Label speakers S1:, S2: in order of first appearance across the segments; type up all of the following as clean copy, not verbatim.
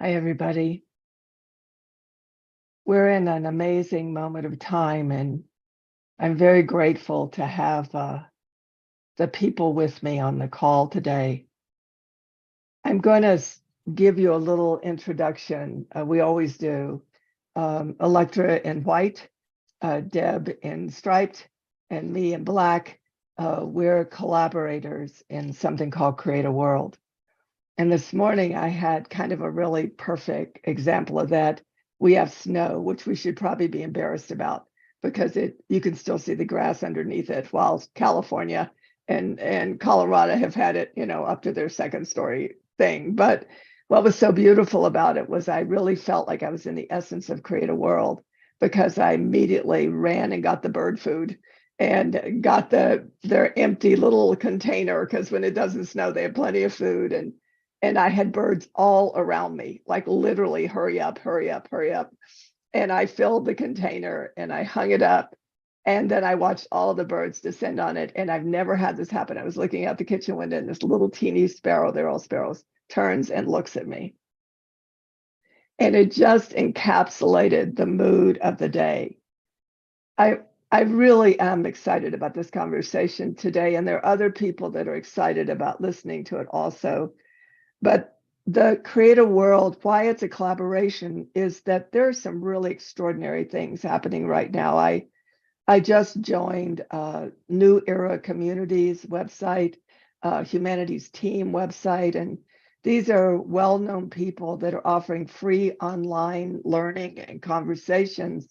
S1: Hi, everybody. We're in an amazing moment of time, and I'm very grateful to have the people with me on the call today. I'm going to give you a little introduction. We always do. Electra in white, Deb in striped, and me in black. We're collaborators in something called CreateAWorld. And this morning I had kind of a really perfect example of that. We have snow, which we should probably be embarrassed about because you can still see the grass underneath it, while California and Colorado have had it, up to their second story thing. But what was so beautiful about it was I really felt like I was in the essence of CreateAWorld, because I immediately ran and got the bird food and got their empty little container, because when it doesn't snow, they have plenty of food. And I had birds all around me, like literally, hurry up, hurry up, hurry up. And I filled the container and I hung it up. And then I watched all the birds descend on it. And I've never had this happen. I was looking out the kitchen window and this little teeny sparrow, they're all sparrows, turns and looks at me. And it just encapsulated the mood of the day. I really am excited about this conversation today. And there are other people that are excited about listening to it also. But the CreateAWorld, why it's a collaboration, is that there are some really extraordinary things happening right now. I just joined New Era Communities website, Humanities Team website, and these are well-known people that are offering free online learning and conversations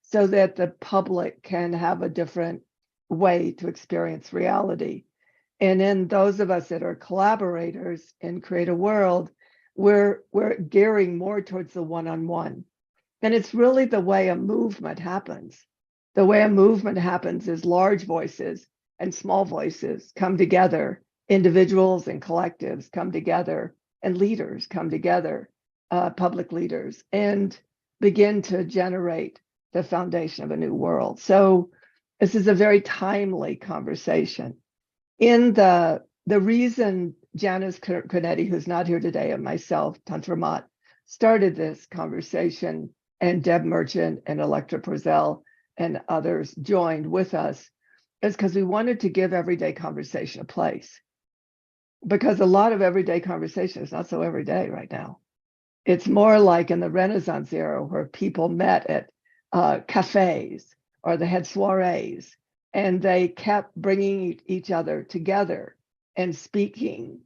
S1: so that the public can have a different way to experience reality. And then those of us that are collaborators in CreateAWorld, we're gearing more towards the one-on-one. And it's really the way a movement happens. The way a movement happens is large voices and small voices come together, individuals and collectives come together, and leaders come together, public leaders, and begin to generate the foundation of a new world. So this is a very timely conversation. In the reason Janice Cornetti, who's not here today, and myself, Tantra Maat, started this conversation, and Deb Merchant and Electra Purcell and others joined with us, is because we wanted to give everyday conversation a place. Because a lot of everyday conversation is not so everyday right now. It's more like in the Renaissance era, where people met at cafes, or they had soirees, and they kept bringing each other together and speaking,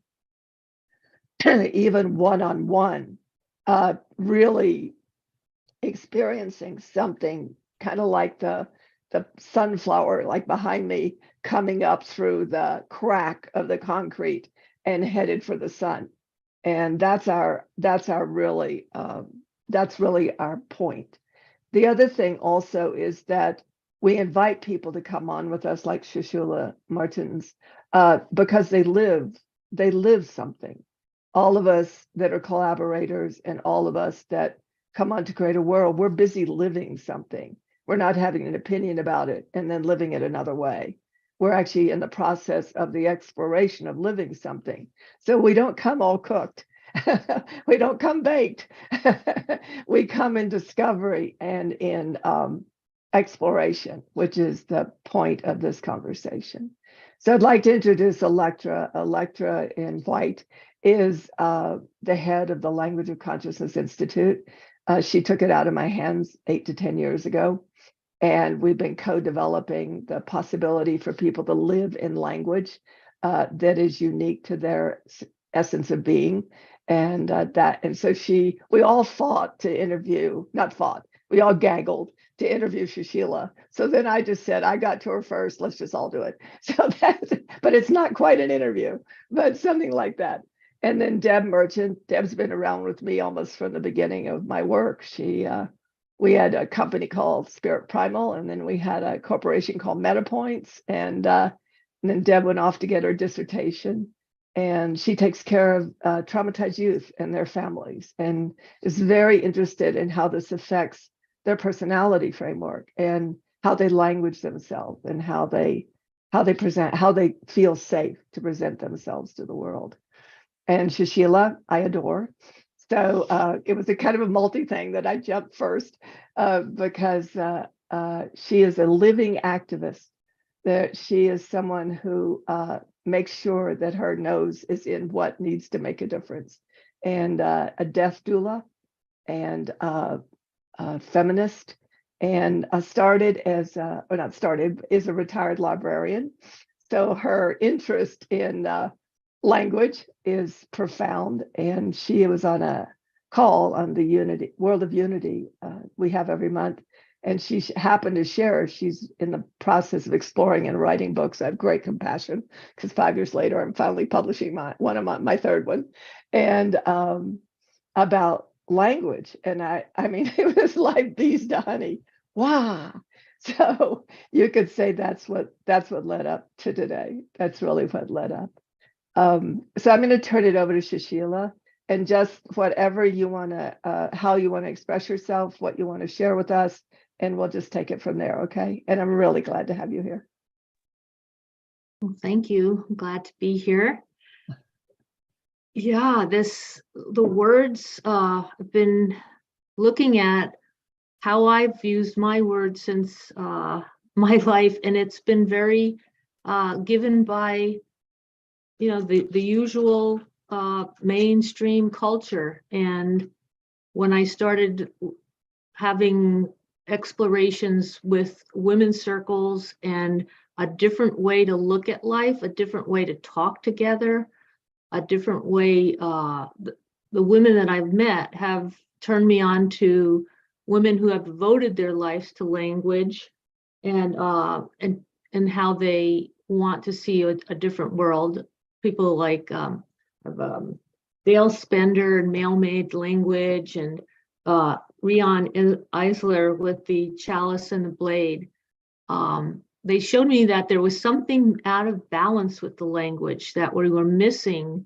S1: even one-on-one, really experiencing something kind of like the sunflower, like behind me, coming up through the crack of the concrete and headed for the sun. And that's really our point. The other thing also is that we invite people to come on with us, like Shishula Martins, because they live something. All of us that are collaborators and all of us that come on to CreateAWorld, we're busy living something. We're not having an opinion about it and then living it another way. We're actually in the process of the exploration of living something. So we don't come all cooked. We don't come baked. We come in discovery and in exploration, which is the point of this conversation. So I'd like to introduce Electra. Electra in white is the head of the Language of Consciousness Institute. She took it out of my hands 8 to 10 years ago. And we've been co-developing the possibility for people to live in language that is unique to their essence of being. And so we all fought to interview, not fought, we all gaggled to interview Shishila. So then I just said, I got to her first, let's just all do it. So but it's not quite an interview, but something like that. And then Deb Merchant. Deb's been around with me almost from the beginning of my work. We had a company called Spirit Primal, and then we had a corporation called MetaPoints, and then Deb went off to get her dissertation, and she takes care of traumatized youth and their families, and is very interested in how this affects their personality framework and how they language themselves and how they feel safe to present themselves to the world. And Shishila, I adore. So it was a kind of a multi thing that I jumped first because she is a living activist. That she is someone who makes sure that her nose is in what needs to make a difference, and a death doula, and a feminist, and started as or not started, is a retired librarian. So her interest in language is profound, and she was on a call on the Unity World of Unity we have every month, and she happened to share she's in the process of exploring and writing books. I have great compassion because 5 years later I'm finally publishing my third one, and about language. And I mean, it was like bees to honey. Wow. So you could say that's what led up to today. That's really what led up. So I'm going to turn it over to Shashila, and just whatever you want to, how you want to express yourself, what you want to share with us, and we'll just take it from there. Okay. And I'm really glad to have you here.
S2: Well, thank you. I'm glad to be here. Yeah, the words, I've been looking at how I've used my words since my life, and it's been very given by, the usual mainstream culture. And when I started having explorations with women's circles and a different way to look at life, a different way to talk together, a different way, the women that I've met have turned me on to women who have devoted their lives to language, and how they want to see a different world. People like Dale Spender and Male-Made Language, and Rion Eisler with the Chalice and the Blade. They showed me that there was something out of balance with the language, that we were missing.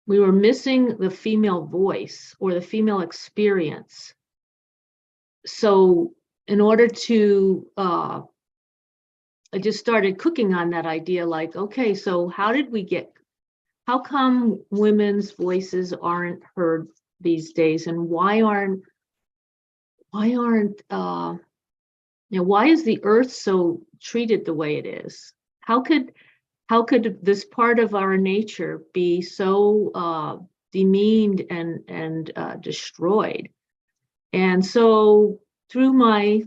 S2: We were missing the female voice or the female experience. So in order to, I just started cooking on that idea, like, okay, so how come women's voices aren't heard these days? And why is the earth so treated the way it is? How could this part of our nature be so demeaned and destroyed? And so through my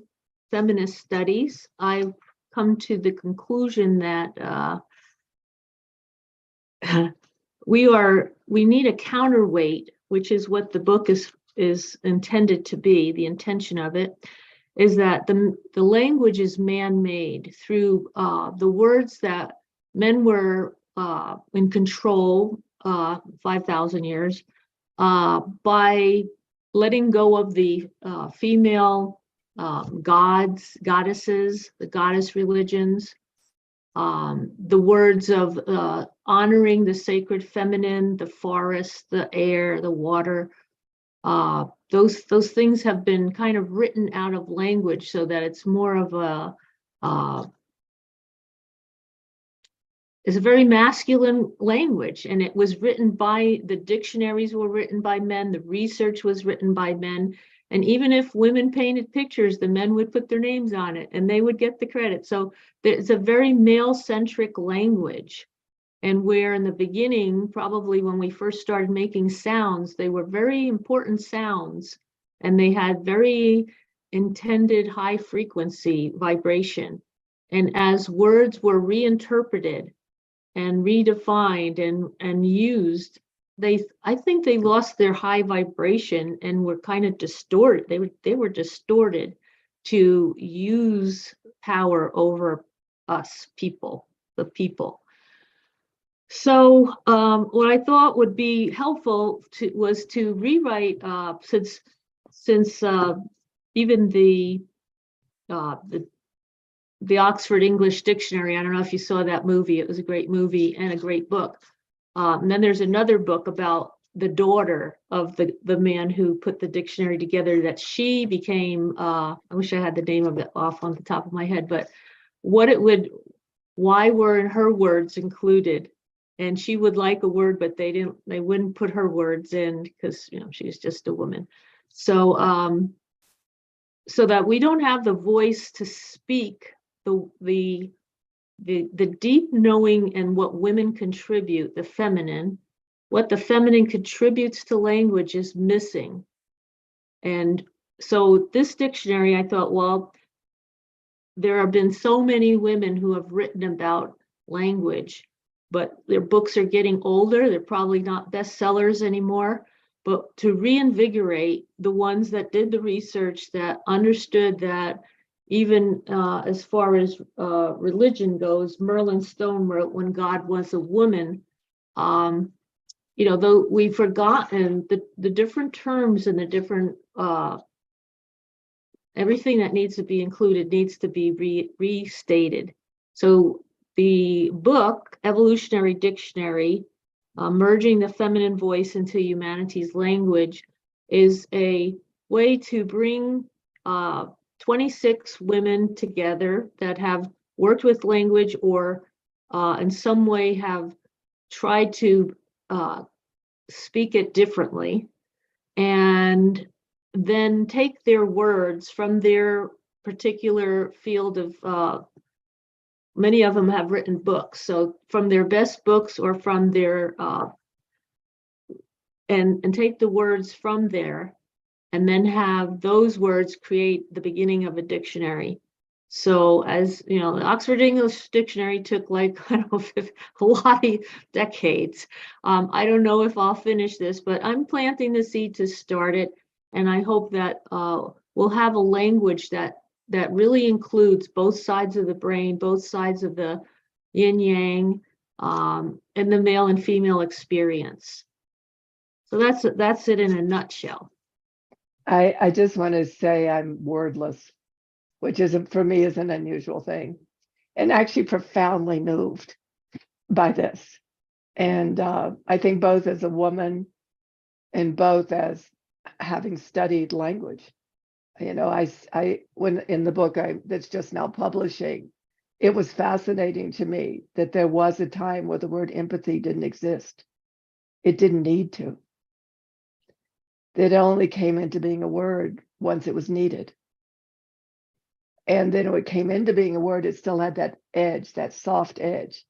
S2: feminist studies, I've come to the conclusion that we need a counterweight, which is what the book is intended to be. The intention of it is that the language is man-made through the words that men were in control 5,000 years by letting go of the female gods, goddesses, the goddess religions, the words of honoring the sacred feminine, the forest, the air, the water. Those things have been kind of written out of language so that it's more of it's a very masculine language, and it was written the dictionaries were written by men, the research was written by men, and even if women painted pictures, the men would put their names on it and they would get the credit. So it's a very male-centric language. And where in the beginning, probably when we first started making sounds, they were very important sounds, and they had very intended high frequency vibration. And as words were reinterpreted and redefined and used, I think they lost their high vibration and were kind of distorted. They were distorted to use power over us people, the people. So what I thought would be helpful was to rewrite, since even the Oxford English Dictionary, I don't know if you saw that movie, it was a great movie and a great book. And then there's another book about the daughter of the man who put the dictionary together, that she became, I wish I had the name of it off on the top of my head, but why were her words included and she would like a word, but they wouldn't put her words in because, you know, she's just a woman. So, so that we don't have the voice to speak the deep knowing and what women contribute, the feminine, what the feminine contributes to language is missing. And so this dictionary, I thought, well, there have been so many women who have written about language, but their books are getting older. They're probably not bestsellers anymore. But to reinvigorate the ones that did the research, that understood that even as far as religion goes, Merlin Stone wrote When God Was a Woman. You know, though we've forgotten the different terms and the different everything that needs to be included needs to be restated. So the book, Evolutionary Dictionary, Merging the Feminine Voice into Humanity's Language, is a way to bring 26 women together that have worked with language or in some way have tried to speak it differently, and then take their words from their particular field of many of them have written books, so from their best books or from their and take the words from there and then have those words create the beginning of a dictionary. So as you know, the Oxford English Dictionary took like, I don't know, a lot of decades. I don't know if I'll finish this, but I'm planting the seed to start it. And I hope that we'll have a language that really includes both sides of the brain, both sides of the yin yang, and the male and female experience. So that's it in a nutshell.
S1: I just want to say I'm wordless, which isn't, for me, is an unusual thing, and actually profoundly moved by this. And I think both as a woman and both as having studied language, you know, I when in the book that's just now publishing, it was fascinating to me that there was a time where the word empathy didn't exist. It didn't need to. It only came into being a word once it was needed. And then when it came into being a word, it still had that edge, that soft edge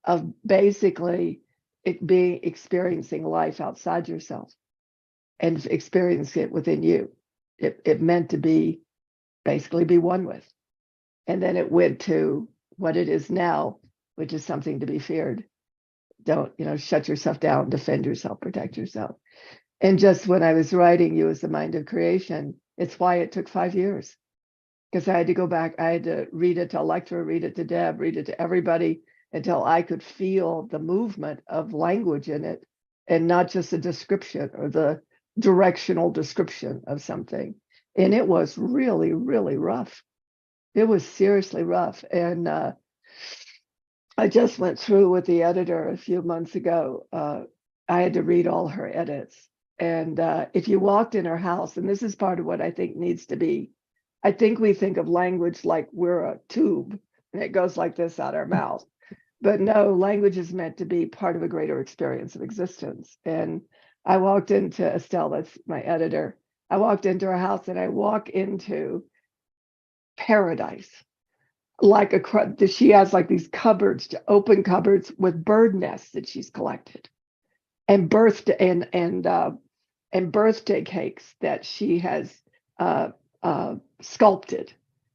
S1: of basically it being experiencing life outside yourself and experiencing it within you. It meant to be basically be one with. And then it went to what it is now, which is something to be feared. Don't, you know, shut yourself down, defend yourself, protect yourself. And just when I was writing You as the Mind of Creation, it's why it took 5 years. Because I had to go back, I had to read it to Electra, read it to Deb, read it to everybody until I could feel the movement of language in it and not just a description or the directional description of something. And it was really, really rough. It was seriously rough. And I just went through with the editor a few months ago. I had to read all her edits. And if you walked in her house, and this is part of what I think needs to be, I think we think of language like we're a tube and it goes like this out our mouth. But no, language is meant to be part of a greater experience of existence. And I walked into Estelle, that's my editor. I walked into her house and I walk into paradise. Like she has like these cupboards, open cupboards with bird nests that she's collected, and birthday cakes that she has sculpted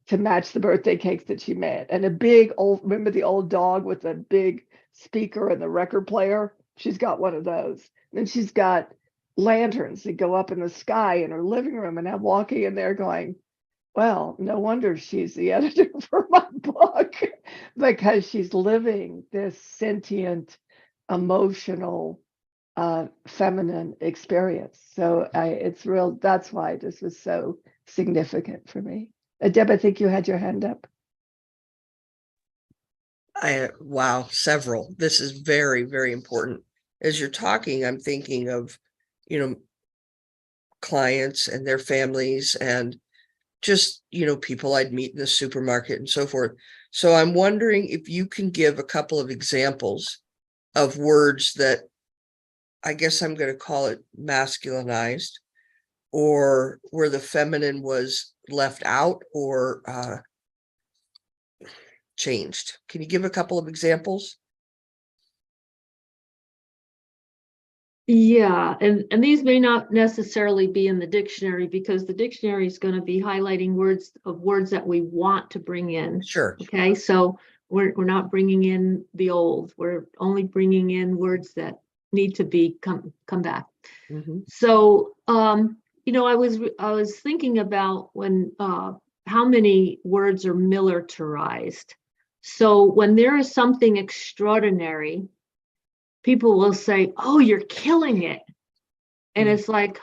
S1: to match the birthday cakes that she made, and a big old, remember the old dog with the big speaker and the record player? She's got one of those. And then she's got lanterns that go up in the sky in her living room, and I'm walking in there going, well, no wonder she's the editor for my book, because she's living this sentient, emotional, feminine experience. So it's real. That's why this was so significant for me. Deb, I think you had your hand up.
S3: Wow, several. This is very, very important. As you're talking, I'm thinking of, you know, clients and their families and just, you know, people I'd meet in the supermarket and so forth. So I'm wondering if you can give a couple of examples of words that I guess I'm going to call it masculinized, or where the feminine was left out or changed. Can you give a couple of examples?
S2: Yeah, and these may not necessarily be in the dictionary, because the dictionary is going to be highlighting words that we want to bring in.
S3: Sure.
S2: Okay, so we're not bringing in the old. We're only bringing in words that need to be come back.
S3: Mm-hmm.
S2: So you know, I was thinking about when how many words are militarized. So when there is something extraordinary, people will say, "Oh, you're killing it." And it's like,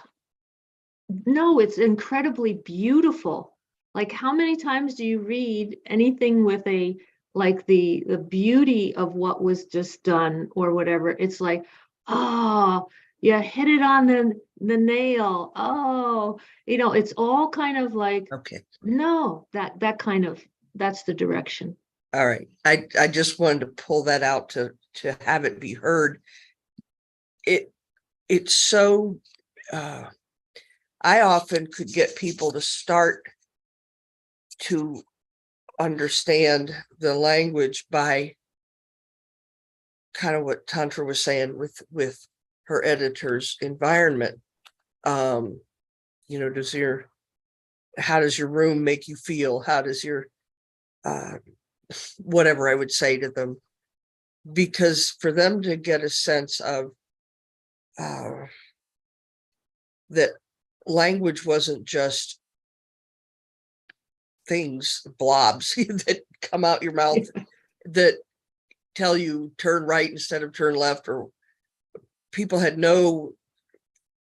S2: no, it's incredibly beautiful. Like, how many times do you read anything with a like the beauty of what was just done or whatever? It's like, oh, you hit it on the nail. Oh, you know, it's all kind of like,
S3: Okay.
S2: no, that kind of, that's the direction.
S3: All right. I just wanted to pull that out to have it be heard. It's so I often could get people to start to understand the language by kind of what Tantra was saying with her editor's environment. You know, how does your room make you feel? How does your whatever I would say to them, because for them to get a sense of that language wasn't just things, blobs that come out your mouth that tell you turn right instead of turn left, or people had no,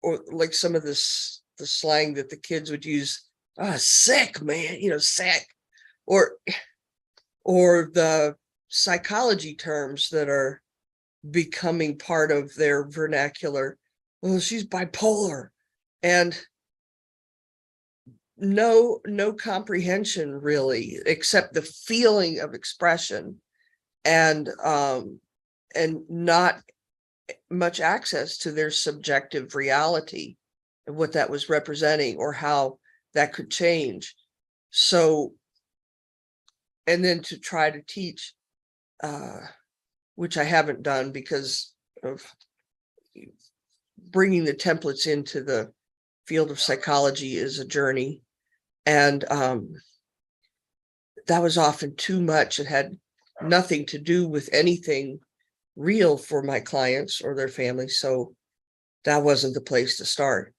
S3: or like some of the slang that the kids would use, sick, man, you know, sick, or the psychology terms that are becoming part of their vernacular. Well, she's bipolar, and no comprehension really, except the feeling of expression, and not much access to their subjective reality and what that was representing or how that could change. So, and then to try to teach, which I haven't done because of bringing the templates into the field of psychology is a journey. And that was often too much. It had nothing to do with anything real for my clients or their families. So that wasn't the place to start.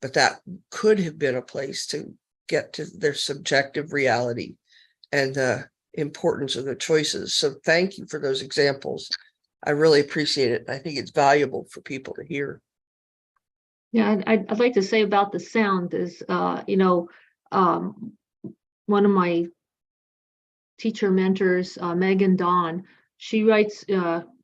S3: But that could have been a place to get to their subjective reality and the importance of the choices. So thank you for those examples. I really appreciate it. I think it's valuable for people to hear.
S2: Yeah, I'd like to say about the sound is, you know, one of my teacher mentors, Megan Dawn, she writes,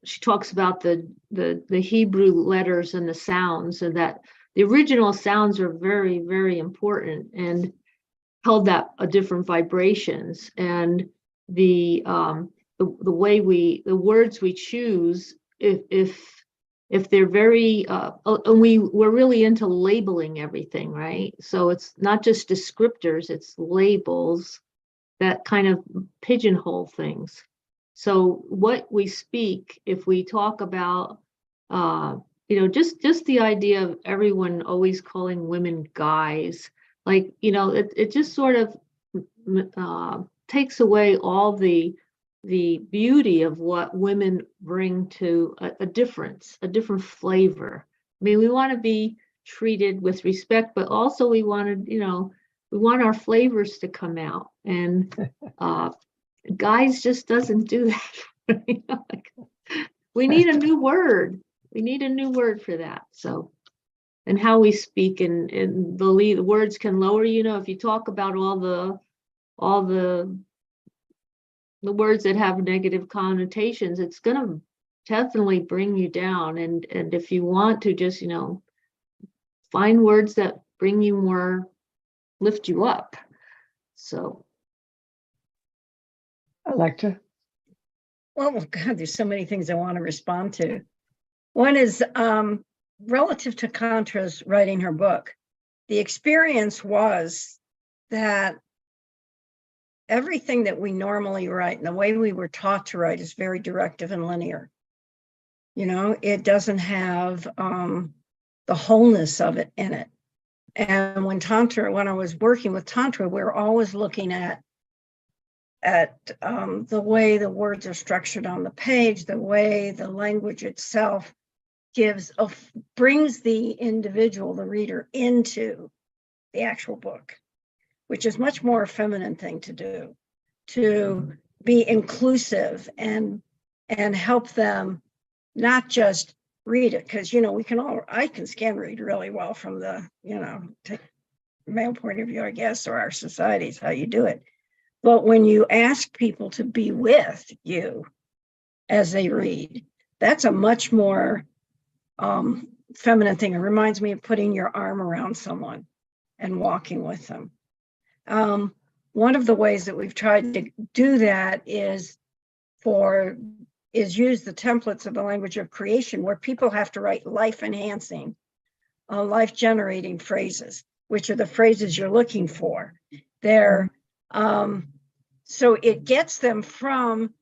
S2: she talks about the Hebrew letters and the sounds, and that the original sounds are very, very important and held that different vibrations. And the way the words we choose, if they're very and we're really into labeling everything, right? So it's not just descriptors, it's labels that kind of pigeonhole things. So what we speak, if we talk about you know, just the idea of everyone always calling women guys, like, you know, it just sort of takes away all the beauty of what women bring to a different flavor. I mean, we want to be treated with respect, but also we want to, you know, we want our flavors to come out, and guys just doesn't do that. You know, like, we need a new word. We need a new word for that. So, and how we speak, and the words can lower, you know, if you talk about all the words that have negative connotations, it's going to definitely bring you down. And if you want to just, you know, find words that bring you more, lift you up. So
S1: Electra?
S4: well, God, there's so many things I want to respond to. One is relative to Tantra's writing her book. The experience was that everything that we normally write and the way we were taught to write is very directive and linear. You know, it doesn't have the wholeness of it in it. And when I was working with Tantra, we were always looking at the way the words are structured on the page, the way the language itself brings the individual, the reader, into the actual book, which is much more a feminine thing to do, to be inclusive and help them not just read it, because I can scan read really well from the male point of view, I guess, or our society's how you do it. But when you ask people to be with you as they read, that's a much more feminine thing. It reminds me of putting your arm around someone and walking with them. One of the ways that we've tried to do that is use the templates of the language of creation, where people have to write life-enhancing, life-generating phrases, which are the phrases you're looking for. So it gets them from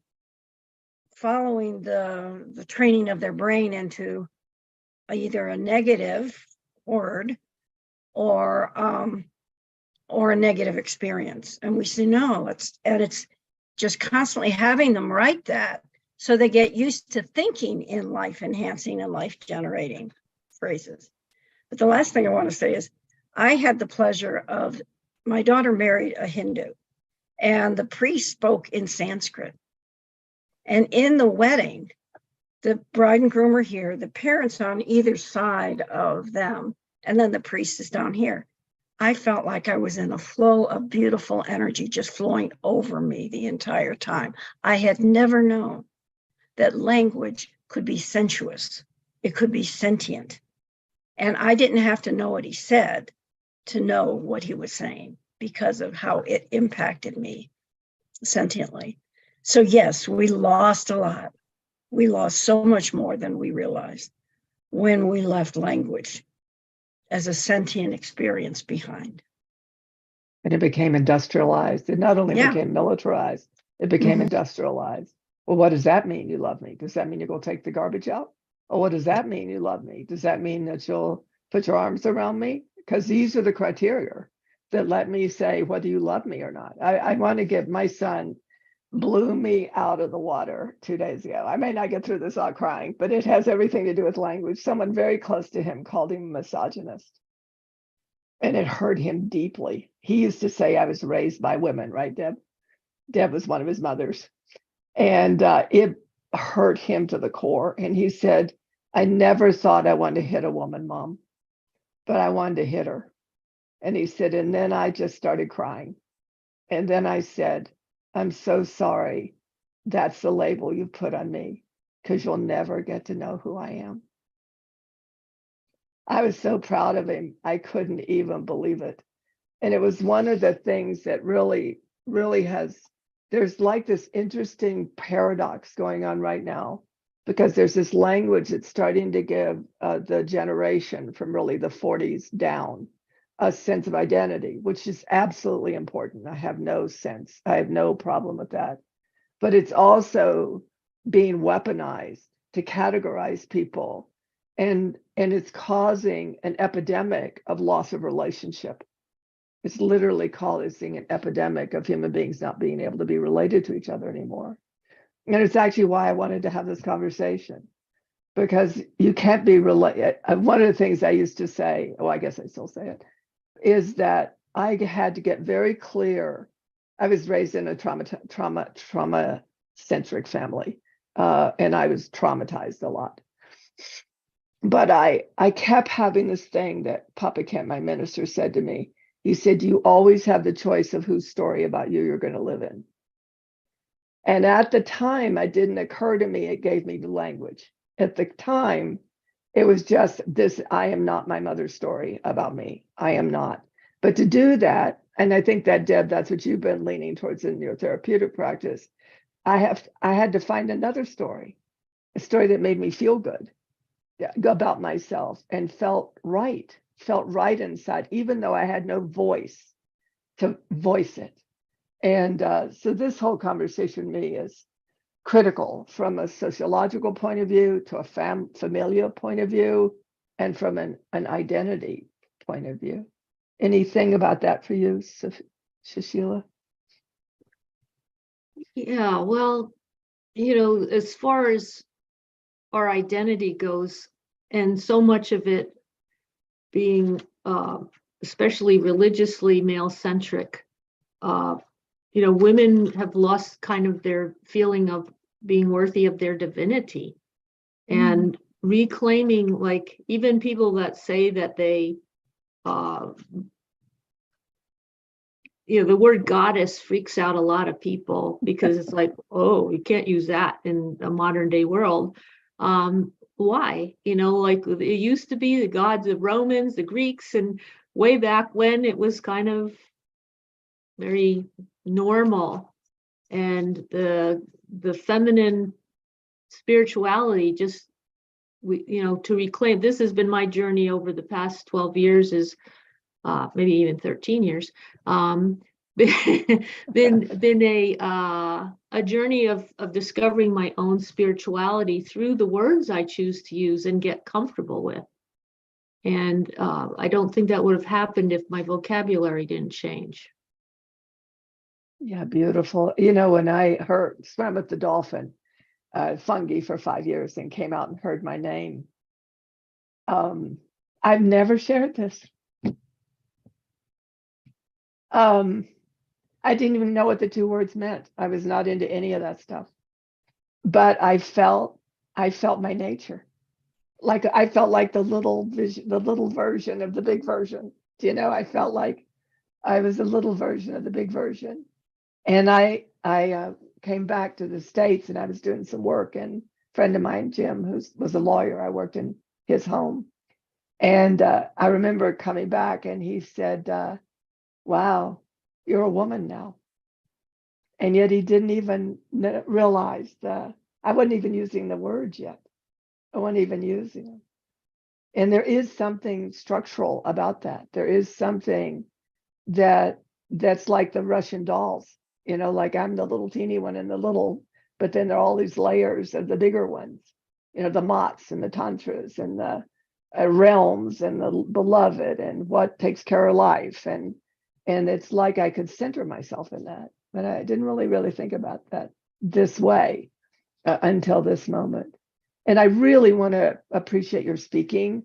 S4: following the training of their brain into either a negative word or a negative experience. And we say, no, it's just constantly having them write that, so they get used to thinking in life-enhancing and life-generating phrases. But the last thing I want to say is, I had the pleasure of, my daughter married a Hindu, and the priest spoke in Sanskrit. And in the wedding, the bride and groom are here, the parents on either side of them, and then the priest is down here. I felt like I was in a flow of beautiful energy just flowing over me the entire time. I had never known that language could be sensuous. It could be sentient. And I didn't have to know what he said to know what he was saying, because of how it impacted me sentiently. So yes, we lost a lot. We lost so much more than we realized when we left language as a sentient experience behind.
S1: And it became industrialized. It not only became militarized, it became industrialized. Well, what does that mean, you love me? Does that mean you're going to take the garbage out? Or what does that mean, you love me? Does that mean that you'll put your arms around me? Because these are the criteria that let me say whether you love me or not. I want to get, my son blew me out of the water 2 days ago. I may not get through this all crying, but it has everything to do with language. Someone very close to him called him a misogynist. And it hurt him deeply. He used to say I was raised by women, right, Deb? Deb was one of his mothers. And it hurt him to the core. And he said, I never thought I wanted to hit a woman, Mom, but I wanted to hit her. And he said, and then I just started crying. And then I said, I'm so sorry. That's the label you put on me, because you'll never get to know who I am. I was so proud of him. I couldn't even believe it. And it was one of the things that really, really there's like this interesting paradox going on right now, because there's this language that's starting to give the generation from really the 40s down a sense of identity, which is absolutely important. I have no problem with that. But it's also being weaponized to categorize people. And it's causing an epidemic of loss of relationship. It's literally causing an epidemic of human beings not being able to be related to each other anymore. And it's actually why I wanted to have this conversation, because you can't be related. One of the things I used to say, I guess I still say it, is that I had to get very clear. I was raised in a trauma-centric family, and I was traumatized a lot. But I kept having this thing that Papa Kent, my minister, said to me. He said, you always have the choice of whose story about you you're going to live in. And at the time, it didn't occur to me, it gave me the language. At the time, it was just this, I am not my mother's story about me. I am not. But to do that, and I think that, Deb, that's what you've been leaning towards in your therapeutic practice. I had to find another story, a story that made me feel good about myself and felt right inside, even though I had no voice to voice it. And so this whole conversation with me is critical from a sociological point of view, to a familial point of view, and from an identity point of view. Anything about that for you, Sushila?
S2: Yeah, well, as far as our identity goes, and so much of it being especially religiously male-centric, women have lost kind of their feeling of being worthy of their divinity, and reclaiming, like, even people that say that they the word goddess freaks out a lot of people, because it's like, oh, you can't use that in a modern day world. Why? Like, it used to be the gods of Romans, the Greeks, and way back when it was kind of very normal. And the feminine spirituality, just, to reclaim. This has been my journey over the past 12 years, is maybe even 13 years, been a journey of discovering my own spirituality through the words I choose to use and get comfortable with. And I don't think that would have happened if my vocabulary didn't change.
S1: Yeah, beautiful. When I swam with the dolphin, fungi for 5 years, and came out and heard my name. I've never shared this. I didn't even know what the two words meant. I was not into any of that stuff. But I felt my nature. Like, I felt like the little version of the big version. I felt like I was a little version of the big version. And I came back to the States, and I was doing some work, and a friend of mine, Jim, who was a lawyer, I worked in his home. And I remember coming back, and he said, wow, you're a woman now. And yet he didn't even realize I wasn't even using the words yet. I wasn't even using them. And there is something structural about that. There is something that's like the Russian dolls, like I'm the little teeny one in the little, but then there are all these layers of the bigger ones, the Maats and the Tantras and the realms and the beloved and what takes care of life. And it's like I could center myself in that, but I didn't really think about that this way until this moment. And I really want to appreciate your speaking,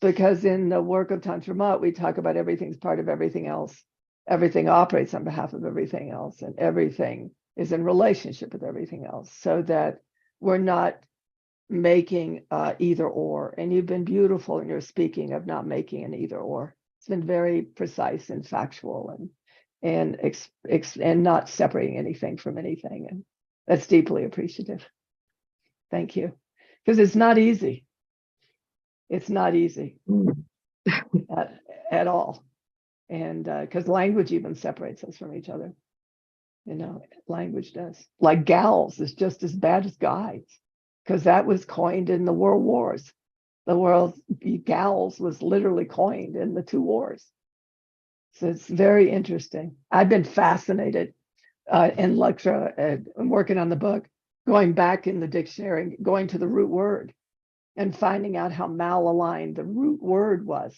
S1: because in the work of Tantra Maat, we talk about everything's part of everything else. Everything operates on behalf of everything else, and everything is in relationship with everything else, so that we're not making either or. And you've been beautiful in your speaking of not making an either or. It's been very precise and factual, and not separating anything from anything. And that's deeply appreciative. Thank you. Because it's not easy. It's not easy at all. And because language even separates us from each other. Language does. Like gals is just as bad as guys, because that was coined in the world wars. The word gals was literally coined in the two wars. So it's very interesting. I've been fascinated in lecture, I'm working on the book, going back in the dictionary, going to the root word and finding out how malaligned the root word was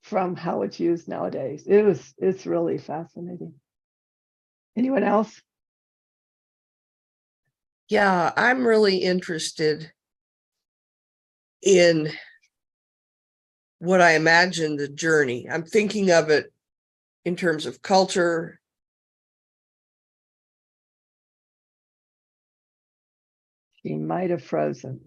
S1: from how it's used nowadays. It's really fascinating. Anyone else?
S3: Yeah, I'm really interested in what I imagine the journey. I'm thinking of it in terms of culture.
S1: She might have frozen.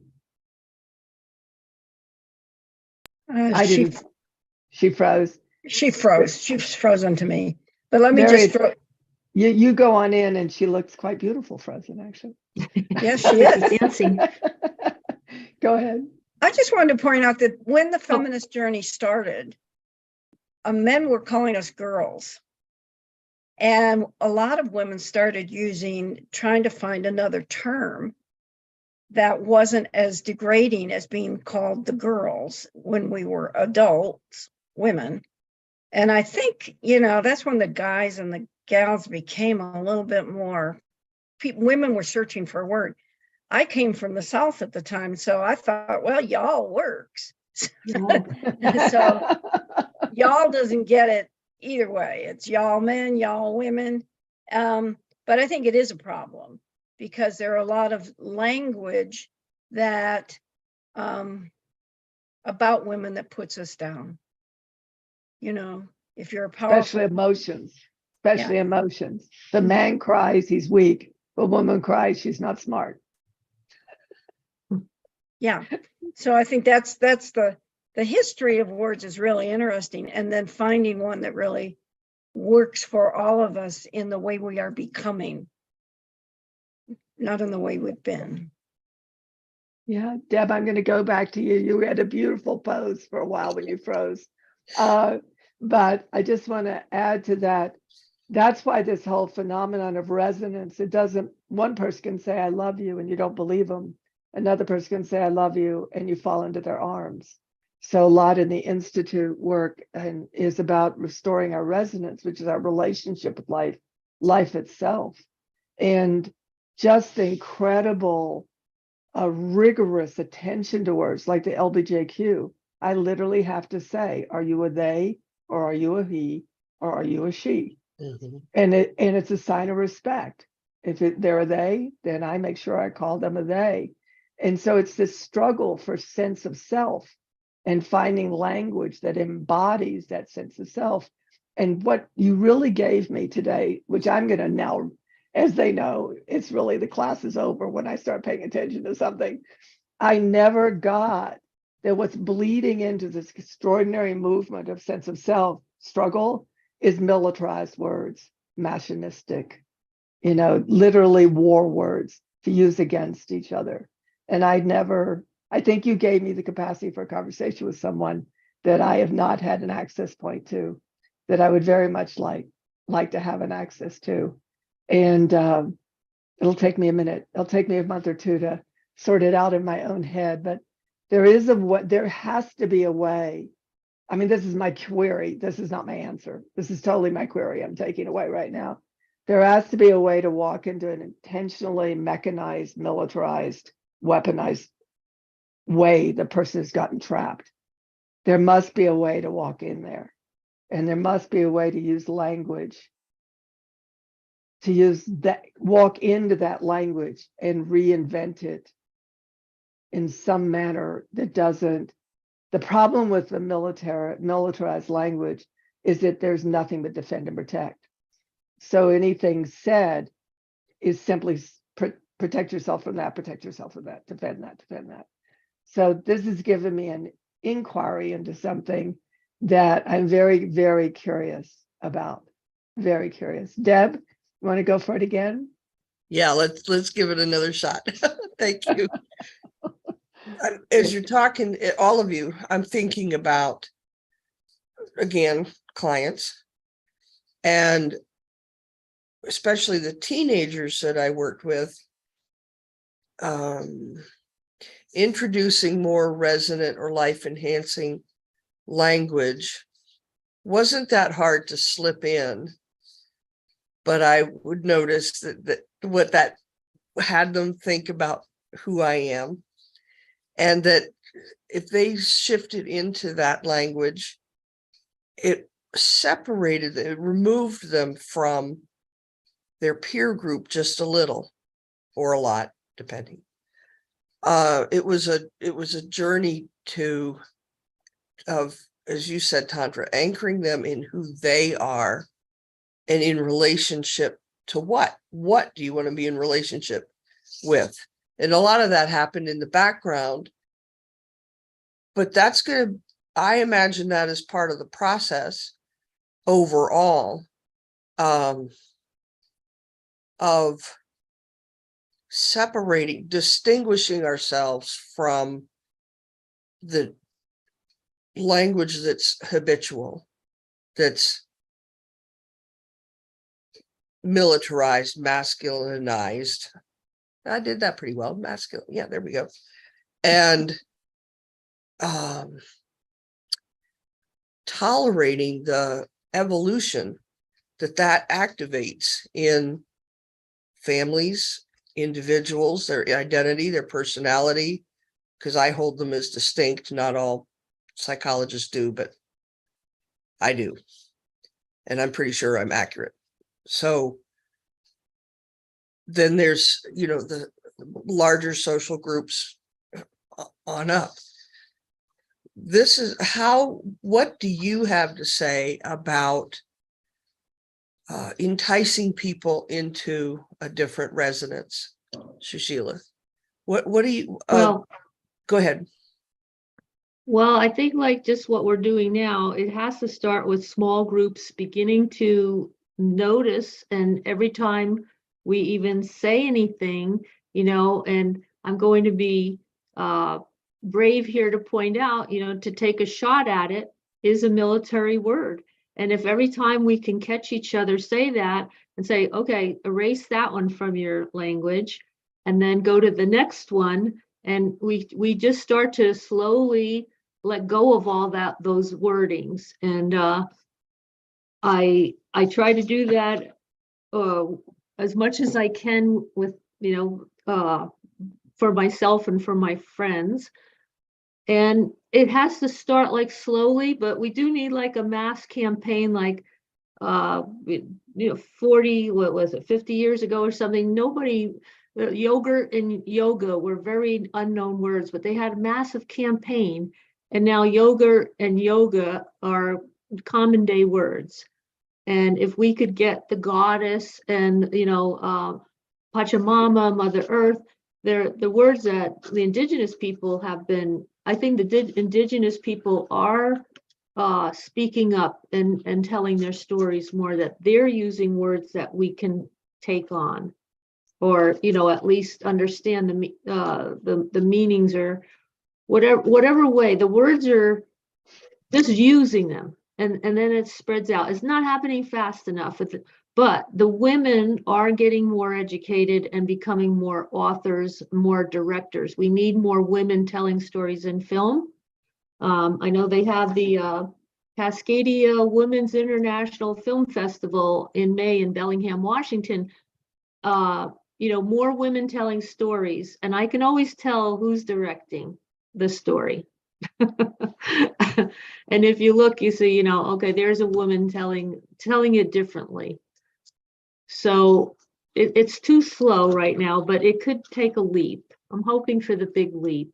S1: She froze.
S4: She froze. She's frozen to me. But let me
S1: Very,
S4: just
S1: you go on in, and she looks quite beautiful frozen, actually.
S4: Yes, she is.
S2: Dancing.
S1: Go ahead.
S4: I just wanted to point out that when the feminist journey started, men were calling us girls. And a lot of women started trying to find another term that wasn't as degrading as being called the girls when we were adults, women. And I think, that's when the guys and the gals became a little bit more, women were searching for a word. I came from the South at the time, so I thought, well, y'all works. So y'all doesn't get it either way. It's y'all men, y'all women. But I think it is a problem because there are a lot of language that about women that puts us down. If you're a powerful,
S1: especially emotions. The man cries, he's weak. The woman cries, she's not smart.
S4: Yeah. So I think that's the history of words is really interesting. And then finding one that really works for all of us in the way we are becoming, not in the way we've been.
S1: Yeah, Deb, I'm going to go back to you. You had a beautiful pose for a while when you froze. But I just want to add to that. That's why this whole phenomenon of resonance, one person can say, I love you, and you don't believe them. Another person can say, I love you, and you fall into their arms. So a lot in the Institute work is about restoring our resonance, which is our relationship with life itself. And just the incredible, rigorous attention to words like the LBJQ. I literally have to say, are you a they, or are you a he, or are you a she? Mm-hmm. And it's a sign of respect. If they're a they, then I make sure I call them a they. And so it's this struggle for sense of self and finding language that embodies that sense of self. And what you really gave me today, which I'm going to now, as they know, it's really the class is over when I start paying attention to something. I never got that what's bleeding into this extraordinary movement of sense of self struggle is militarized words, machinistic, literally war words to use against each other. And I think you gave me the capacity for a conversation with someone that I have not had an access point to, that I would very much like to have an access to. And it'll take me a minute. It'll take me a month or two to sort it out in my own head. But there has to be a way. I mean, this is my query. This is not my answer. This is totally my query I'm taking away right now. There has to be a way to walk into an intentionally mechanized, militarized, weaponized way the person has gotten trapped. There must be a way to walk in there. And there must be a way to use language, walk into that language and reinvent it in some manner that doesn't. The problem with the militarized language is that there's nothing but defend and protect. So anything said is simply protect yourself from that, protect yourself from that, defend that, defend that. So this has given me an inquiry into something that I'm very, very curious about. Very curious. Deb, you want to go for it again?
S3: Yeah, let's give it another shot. Thank you. As you're talking, all of you, I'm thinking about, again, clients, and especially the teenagers that I worked with, introducing more resonant or life-enhancing language wasn't that hard to slip in, but I would notice that what that had them think about who I am, and that if they shifted into that language, it removed them from their peer group just a little or a lot, depending. It was a journey of, as you said, Tantra, anchoring them in who they are and in relationship to what do you want to be in relationship with? And a lot of that happened in the background, but I imagine that as part of the process overall, of distinguishing ourselves from the language that's habitual, that's militarized, masculinized. I did that pretty well. Masculine. Yeah, there we go. And tolerating the evolution that activates in families, individuals, their identity, their personality, because I hold them as distinct. Not all psychologists do, but I do. And I'm pretty sure I'm accurate. So then there's, the larger social groups on up. This is what do you have to say about enticing people into a different resonance, Sushila? What do you,
S2: Well,
S3: go ahead.
S2: Well, I think like just what we're doing now, it has to start with small groups beginning to notice. And every time we even say anything, and I'm going to be brave here to point out, to take a shot at it is a military word. And if every time we can catch each other say that and say, okay, erase that one from your language, and then go to the next one, and we just start to slowly let go of all those wordings. And I try to do that as much as I can with, for myself and for my friends. And it has to start like slowly, but we do need like a mass campaign, like 40, what was it, 50 years ago or something. Nobody, yogurt and yoga were very unknown words, but they had a massive campaign. And now yogurt and yoga are common day words. And if we could get the goddess and, Pachamama, Mother Earth, they're the words that the indigenous people have been, I think the indigenous people are speaking up and telling their stories more, that they're using words that we can take on, or, at least understand the meanings, or whatever way. The words are just using them, and then it spreads out. It's not happening fast enough but the women are getting more educated and becoming more authors, more directors. We need more women telling stories in film. I know they have the Cascadia Women's International Film Festival in May in Bellingham, Washington. More women telling stories, and I can always tell who's directing the story. And if you look, you see, okay, there's a woman telling it differently. So it's too slow right now, but it could take a leap. I'm hoping for the big leap.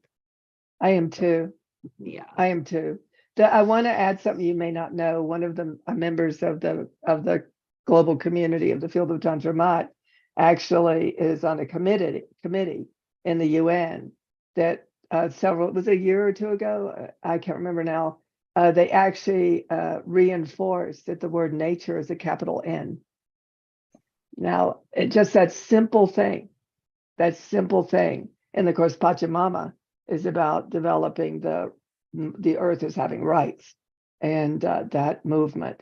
S1: I am too.
S2: Yeah.
S1: I am too. I want to add something you may not know. One of the members of the global community of the field of Tantra Maat actually is on a committee in the UN that it was a year or two ago, I can't remember now, they actually reinforced that the word nature is a capital N. Now, that simple thing, and of course, Pachamama is about developing the earth as having rights, and that movement.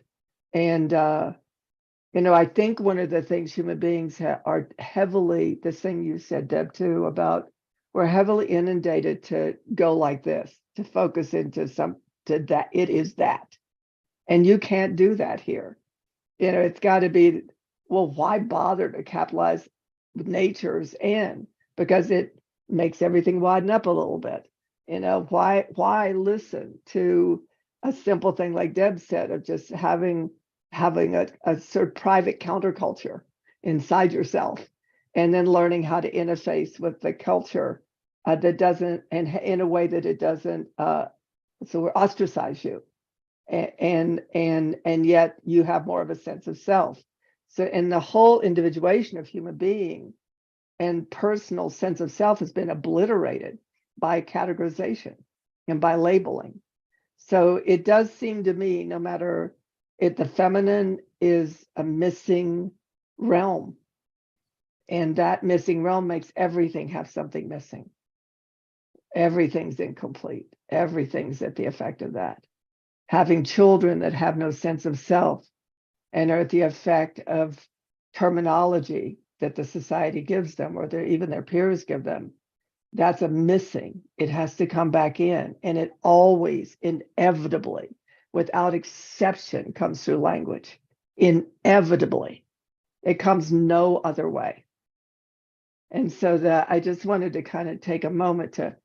S1: And, I think one of the things human beings are heavily, this thing you said, Deb, too, about we're heavily inundated to go like this, to focus into that, it is that. And you can't do that here. It's got to be, well, why bother to capitalize with nature's N? Because it makes everything widen up a little bit. Why listen to a simple thing like Deb said of just having a sort of private counterculture inside yourself, and then learning how to interface with the culture that doesn't, and in a way that it doesn't ostracize you, and yet you have more of a sense of self. So, and the whole individuation of human being and personal sense of self has been obliterated by categorization and by labeling. So it does seem to me, no matter if the feminine is a missing realm, and that missing realm makes everything have something missing. Everything's incomplete. Everything's at the effect of that. Having children that have no sense of self and are at the effect of terminology that the society gives them, or even their peers give them, that's a missing. It has to come back in, and it always, inevitably, without exception, comes through language. Inevitably, it comes no other way. And so that I just wanted to kind of take a moment to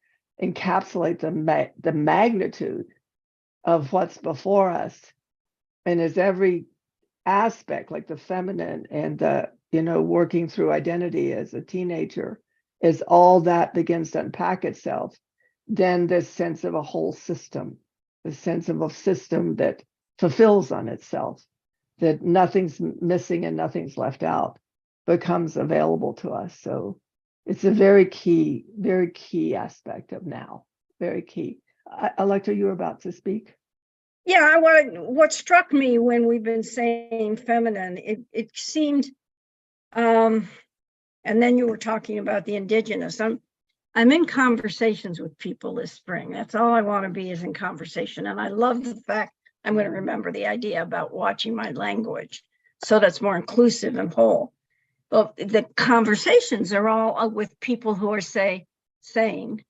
S1: encapsulate the magnitude of what's before us, and as every aspect, like the feminine and the, working through identity as a teenager, as all that begins to unpack itself, then this sense of a whole system, the sense of a system that fulfills on itself, that nothing's missing and nothing's left out, becomes available to us. So it's a very key aspect of now, very key. Electra, you were about to speak.
S4: Yeah, what struck me when we've been saying feminine, it seemed, and then you were talking about the indigenous. I'm in conversations with people this spring. That's all I want to be, is in conversation. And I love the fact I'm going to remember the idea about watching my language so that's more inclusive and whole. But the conversations are all with people who are saying,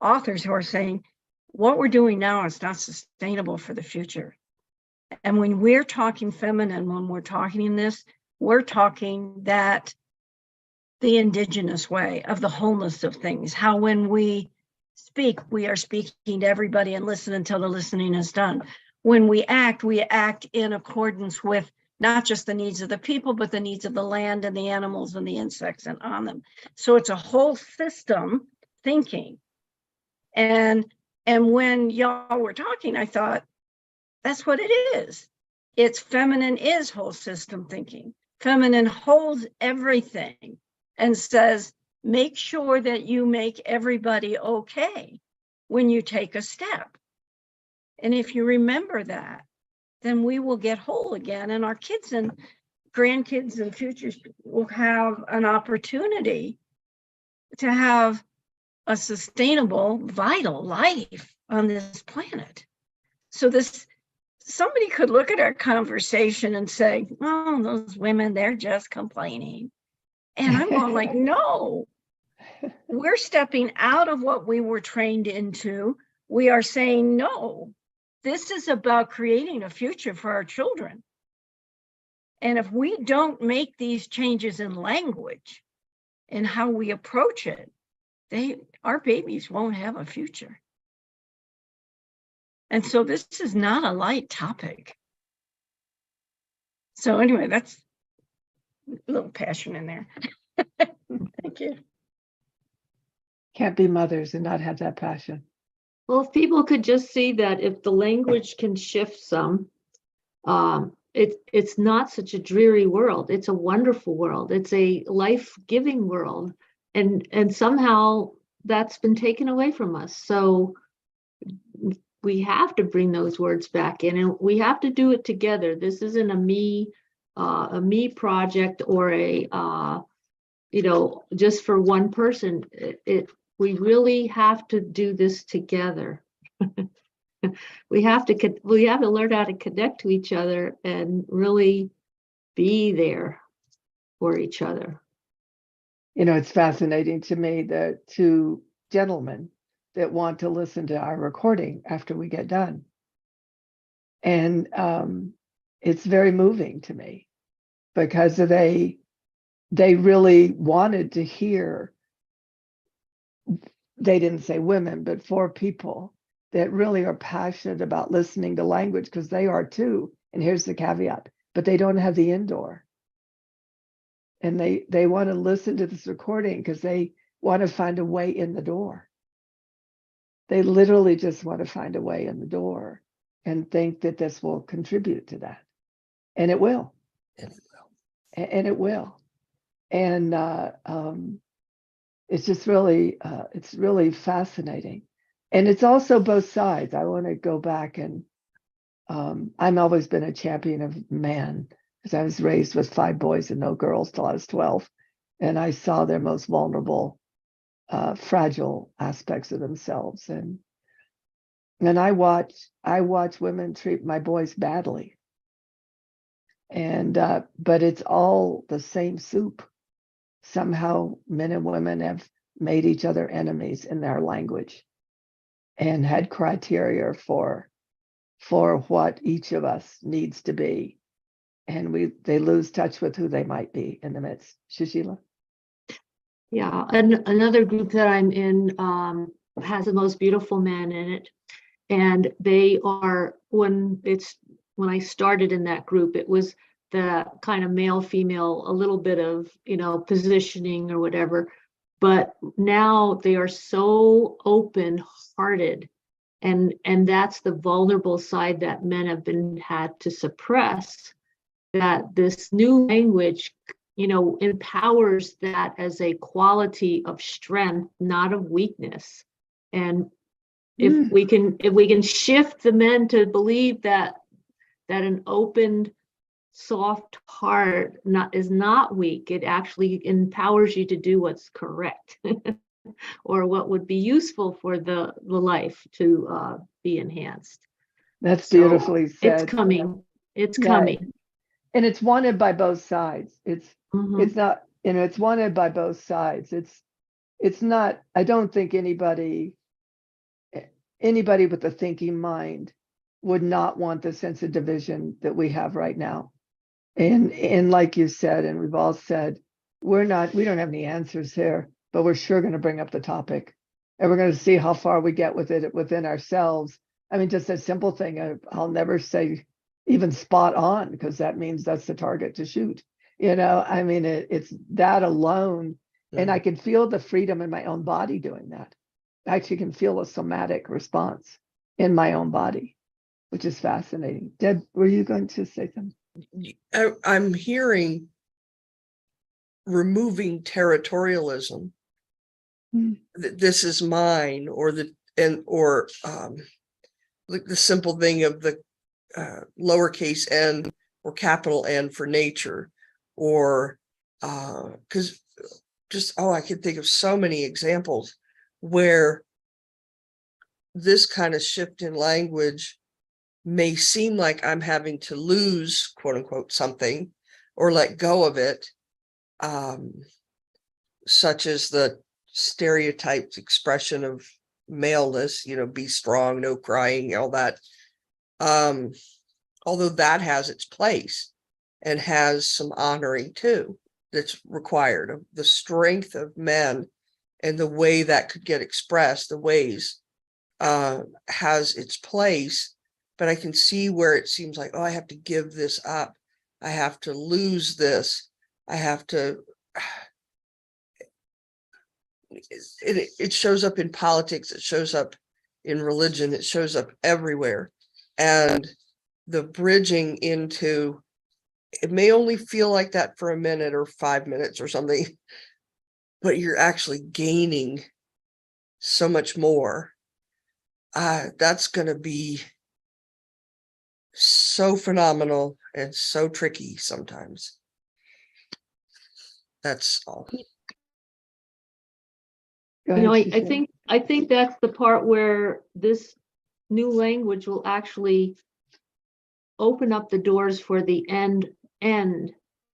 S4: authors who are saying, what we're doing now is not sustainable for the future. And when we're talking feminine, when we're talking in this, we're talking that the indigenous way of the wholeness of things, how when we speak, we are speaking to everybody and listen until the listening is done. When we act in accordance with not just the needs of the people, but the needs of the land and the animals and the insects and on them. So it's a whole system thinking. And when y'all were talking, I thought, that's what it is. It's feminine is whole system thinking. Feminine holds everything and says, make sure that you make everybody okay when you take a step. And if you remember that, then we will get whole again. And our kids and grandkids and futures will have an opportunity to have a sustainable, vital life on this planet. So somebody could look at our conversation and say, oh, those women, they're just complaining. And I'm going like, no, we're stepping out of what we were trained into. We are saying, no, this is about creating a future for our children. And if we don't make these changes in language and how we approach it, our babies won't have a future. And so this is not a light topic. So anyway, that's a little passion in there. Thank you.
S1: Can't be mothers and not have that passion.
S2: Well, if people could just see that if the language can shift some, it's not such a dreary world. It's a wonderful world. It's a life-giving world. And somehow that's been taken away from us. So we have to bring those words back in, and we have to do it together. This isn't a me project or just for one person. We really have to do this together. We have to learn how to connect to each other and really be there for each other.
S1: It's fascinating to me that two gentlemen that want to listen to our recording after we get done. And it's very moving to me because they really wanted to hear, they didn't say women, but 4 people that really are passionate about listening to language, because they are too. And here's the caveat, but they don't have the indoor. And they want to listen to this recording because they want to find a way in the door. They literally just want to find a way in the door and think that this will contribute to that. And it will. And it will. And it's just really, it's really fascinating. And it's also both sides. I want to go back and I've always been a champion of man, because I was raised with 5 boys and no girls till I was 12. And I saw their most vulnerable, fragile aspects of themselves. And I watch women treat my boys badly. And but it's all the same soup. Somehow men and women have made each other enemies in their language and had criteria for what each of us needs to be. And they lose touch with who they might be in the midst. Shushila?
S2: Yeah, another group that I'm in has the most beautiful men in it. And they are, when I started in that group, it was the kind of male, female, a little bit of, positioning or whatever. But now they are so open-hearted. And that's the vulnerable side that men have had to suppress, that this new language, empowers that as a quality of strength, not of weakness. And if we can shift the men to believe that an open, soft heart is not weak, it actually empowers you to do what's correct or what would be useful for the life to be enhanced.
S1: That's beautifully said.
S2: It's coming. It's
S1: Yeah.
S2: coming.
S1: And it's wanted by both sides. It's not, it's wanted by both sides. It's not, I don't think anybody with a thinking mind would not want the sense of division that we have right now. And like you said, and we've all said, we don't have any answers here, but we're sure going to bring up the topic, and we're going to see how far we get with it within ourselves. I mean, just a simple thing. I'll never say even spot on, because that means that's the target to shoot. I mean, it's that alone. And I can feel the freedom in my own body doing that. I actually can feel a somatic response in my own body, which is fascinating. Deb, were you going to say something?
S3: I'm hearing removing territorialism. This is mine, or like the simple thing of the lowercase n or capital N for nature, or because I can think of so many examples where this kind of shift in language may seem like I'm having to lose, quote unquote, something or let go of it, such as the stereotyped expression of maleness, be strong, no crying, all that. Although that has its place and has some honoring too, that's required of the strength of men and the way that could get expressed, the ways has its place. But I can see where it seems like, I have to give this up. I have to lose this. I have to. It shows up in politics. It shows up in religion. It shows up everywhere. And the bridging into, it may only feel like that for a minute or 5 minutes or something, but you're actually gaining so much more. That's going to be so phenomenal and so tricky sometimes. That's all.
S2: I think that's the part where this new language will actually open up the doors for the end.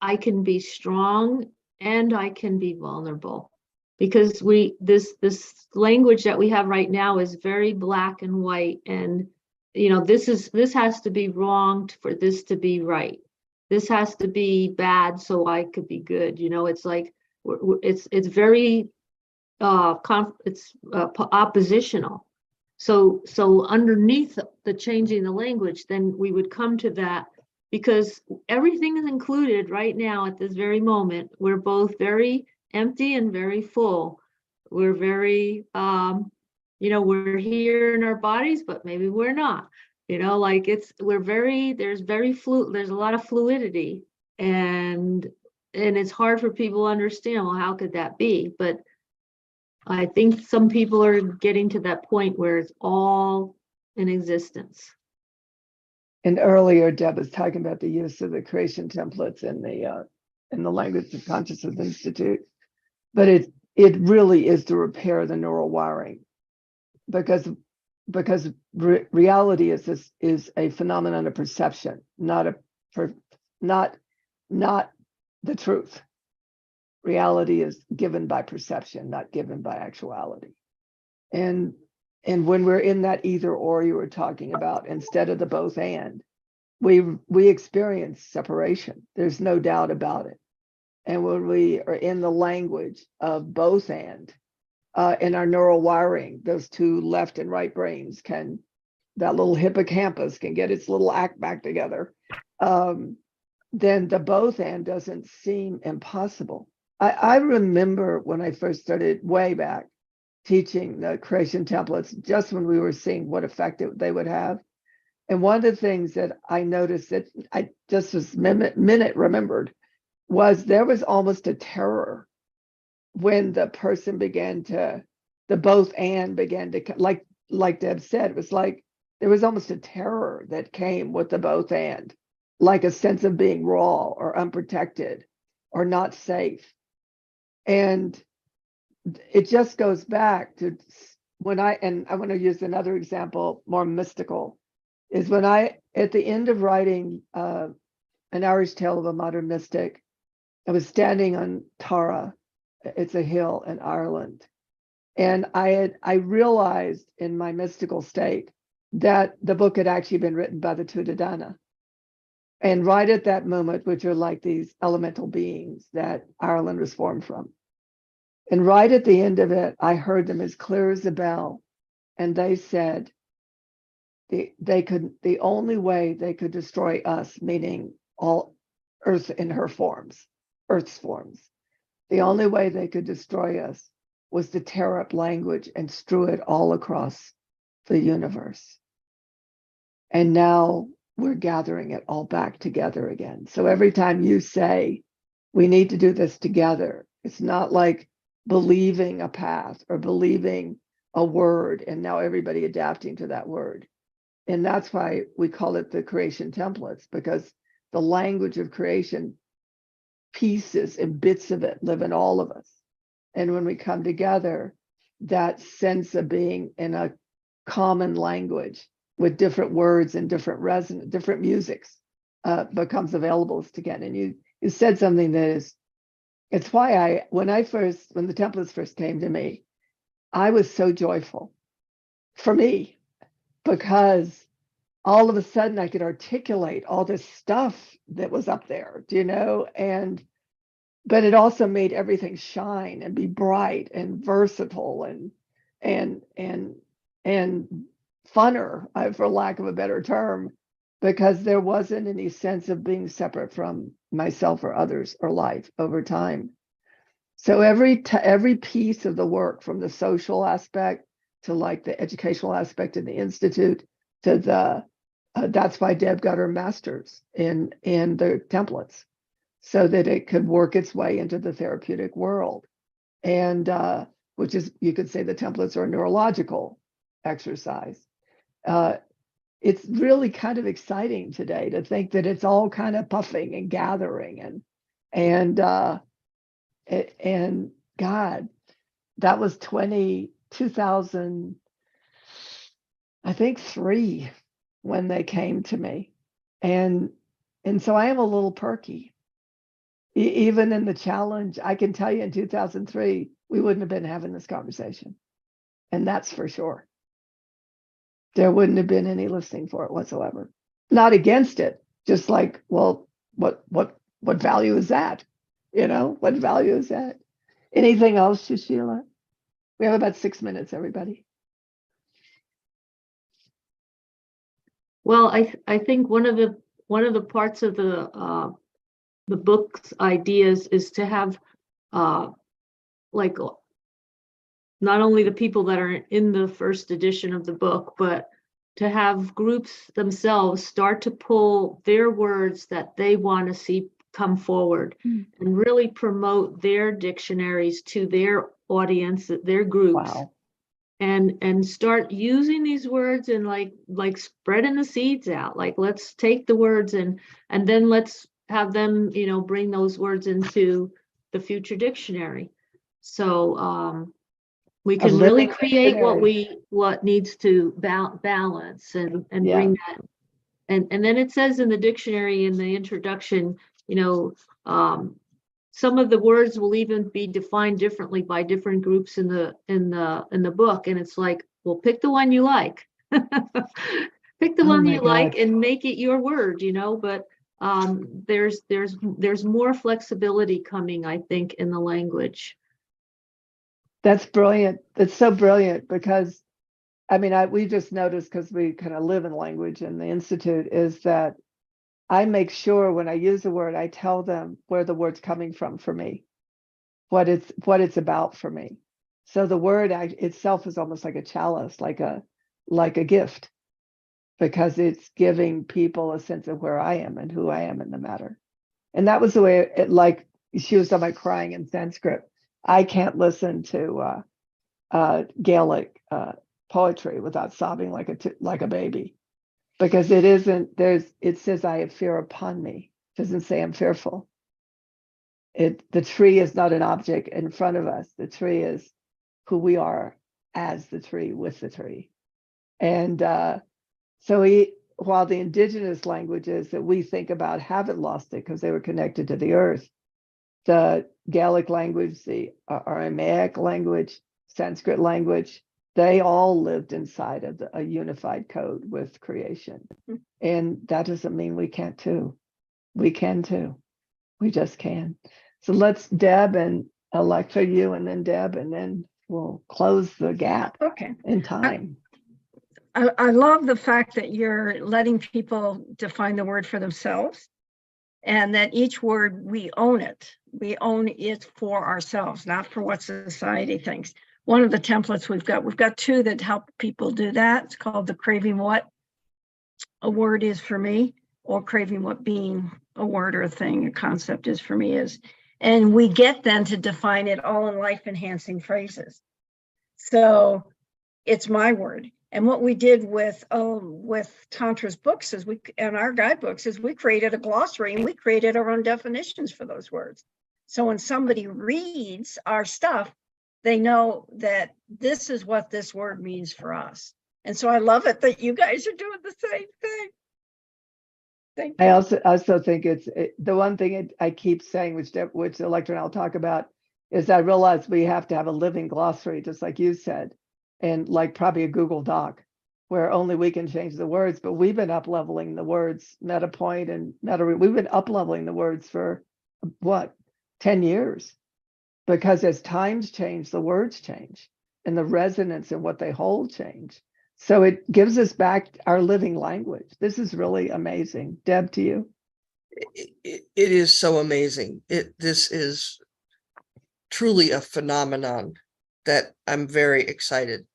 S2: I can be strong and I can be vulnerable, because this language that we have right now is very black and white, and this has to be wrong for this to be right. This has to be bad so I could be good. It's like it's very oppositional. So underneath the changing the language, then we would come to that, because everything is included right now at this very moment. We're both very empty and very full. We're very we're here in our bodies, but maybe we're not. There's a lot of fluidity, and it's hard for people to understand, well, how could that be? But I think some people are getting to that point where it's all in existence.
S1: And earlier, Deb was talking about the use of the creation templates in the Language of Consciousness Institute, but it really is to repair the neural wiring, because reality is a phenomenon of perception, not not the truth. Reality is given by perception, not given by actuality. And when we're in that either or you were talking about, instead of the both and, we experience separation. There's no doubt about it. And when we are in the language of both and, in our neural wiring, those two left and right brains that little hippocampus can get its little act back together. Then the both and doesn't seem impossible. I remember when I first started way back teaching the creation templates, just when we were seeing what effect they would have. And one of the things that I noticed that I just this minute remembered was there was almost a terror when the person began to, the both and began to, like Deb said, it was like there was almost a terror that came with the both and, like a sense of being raw or unprotected or not safe. And it just goes back to when I want to use another example, more mystical, is when I, at the end of writing An Irish Tale of a Modern Mystic, I was standing on Tara. It's a hill in Ireland. And I realized in my mystical state that the book had actually been written by the Tuatha. And right at that moment, which are like these elemental beings that Ireland was formed from. And right at the end of it, I heard them as clear as a bell. And they said the only way they could destroy us, meaning all Earth in her forms, Earth's forms, the only way they could destroy us was to tear up language and strew it all across the universe. And now we're gathering it all back together again. So every time you say, we need to do this together, it's not like believing a path or believing a word and now everybody adapting to that word. And that's why we call it the creation templates, because the language of creation, pieces and bits of it live in all of us. And when we come together, that sense of being in a common language with different words and different resonant, different musics becomes available to get. And you said something that is, it's why when the templates first came to me, I was so joyful for me, because all of a sudden I could articulate all this stuff that was up there, but it also made everything shine and be bright and versatile and funner, for lack of a better term, because there wasn't any sense of being separate from myself or others or life over time. So every piece of the work, from the social aspect to like the educational aspect in the Institute to the, that's why Deb got her master's in the templates, so that it could work its way into the therapeutic world. And which is, you could say the templates are a neurological exercise. It's really kind of exciting today to think that it's all kind of puffing and gathering and God, that was 2000, I think 3, when they came to me. And so I am a little perky. Even in the challenge, I can tell you in 2003, we wouldn't have been having this conversation. And that's for sure. There wouldn't have been any listening for it whatsoever. Not against it, just like, well, what value is that? What value is that? Anything else, Sushila? We have about 6 minutes, everybody.
S2: Well, I think one of the parts of the book's ideas is to have like not only the people that are in the first edition of the book, but to have groups themselves start to pull their words that they want to see come forward and really promote their dictionaries to their audience, their groups.
S1: Wow.
S2: And start using these words and like spreading the seeds out. Like, let's take the words and then let's have them, bring those words into the future dictionary. So we can really create what needs to balance and bring that and then it says in the dictionary in the introduction, some of the words will even be defined differently by different groups in the book. And it's like, well, pick the one you like. Pick the
S1: Oh
S2: one
S1: my
S2: you like
S1: God.
S2: and make it your word, but there's more flexibility coming, I think, in the language.
S1: That's brilliant. That's so brilliant because I mean, we just noticed because we kind of live in language in the Institute is that I make sure when I use a word, I tell them where the word's coming from for me, what it's about for me. So the word itself is almost like a chalice, like a gift, because it's giving people a sense of where I am and who I am in the matter. And that was the way like she was talking about crying in Sanskrit. I can't listen to Gaelic poetry without sobbing like a baby, because it says I have fear upon me. It doesn't say I'm fearful. The tree is not an object in front of us. The tree is who we are as the tree with the tree. And so while the indigenous languages that we think about haven't lost it because they were connected to the earth, the Gaelic language, the Aramaic language, Sanskrit language, they all lived inside of a unified code with creation. And that doesn't mean we can't too. We can too. We just can. So let's Deb and Electra, you and then Deb, and then we'll close the gap in time.
S4: I love the fact that you're letting people define the word for themselves, and that each word, we own it. We own it for ourselves, not for what society thinks. One of the templates we've got two that help people do that. It's called the craving what a word is for me, or craving what being a word or a thing, a concept is for me is. And we get them to define it all in life enhancing phrases. So it's my word. And what we did with Tantra's books and our guidebooks is we created a glossary and we created our own definitions for those words. So when somebody reads our stuff, they know that this is what this word means for us. And so I love it that you guys are doing the same thing. Thank you.
S1: I also think the one thing I keep saying, which Electra and I'll talk about, is I realize we have to have a living glossary, just like you said, and like probably a Google Doc where only we can change the words. But we've been up leveling the words, meta point and we've been up leveling the words for 10 years, because as times change, the words change and the resonance and what they hold change. So it gives us back our living language. This is really amazing. Deb, to you.
S3: It is so amazing. This is truly a phenomenon that I'm very excited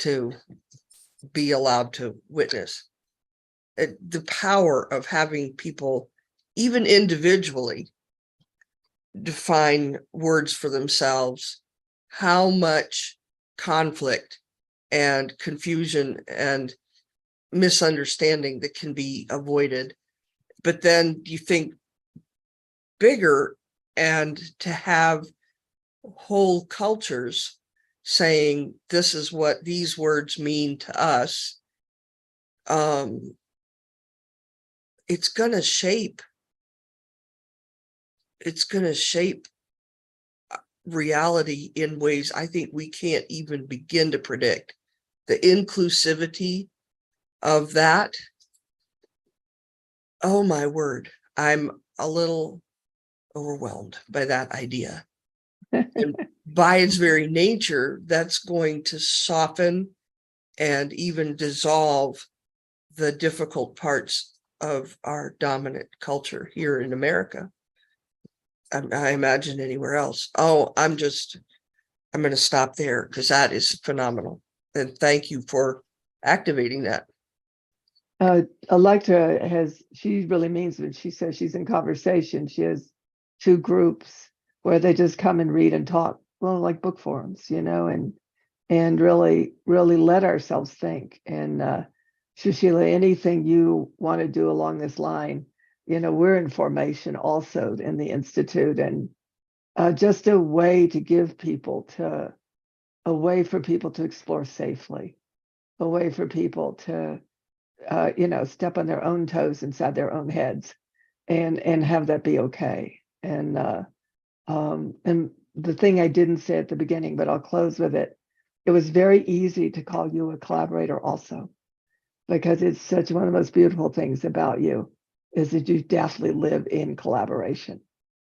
S3: to be allowed to witness. The power of having people, even individually, define words for themselves, how much conflict and confusion and misunderstanding that can be avoided. But then you think bigger, and to have whole cultures saying this is what these words mean to us, it's going to shape reality in ways I think we can't even begin to predict. The inclusivity of that, oh my word, I'm a little overwhelmed by that idea. And by its very nature, that's going to soften and even dissolve the difficult parts of our dominant culture here in America. I imagine anywhere else. Oh, I'm going to stop there because that is phenomenal. And thank you for activating that.
S1: Electra she really means when she says she's in conversation. She has 2 groups where they just come and read and talk, well, like book forums, and really, really let ourselves think. And Sushila, anything you want to do along this line, we're in formation also in the Institute, and just a way to give people a way for people to explore safely, a way for people to step on their own toes inside their own heads, and have that be okay. And the thing I didn't say at the beginning, but I'll close with it. It was very easy to call you a collaborator also, because it's such one of the most beautiful things about you is that you definitely live in collaboration.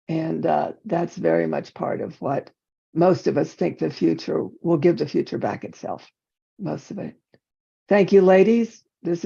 S1: And that's very much part of what most of us think the future will give the future back itself, most of it. Thank you, ladies. This is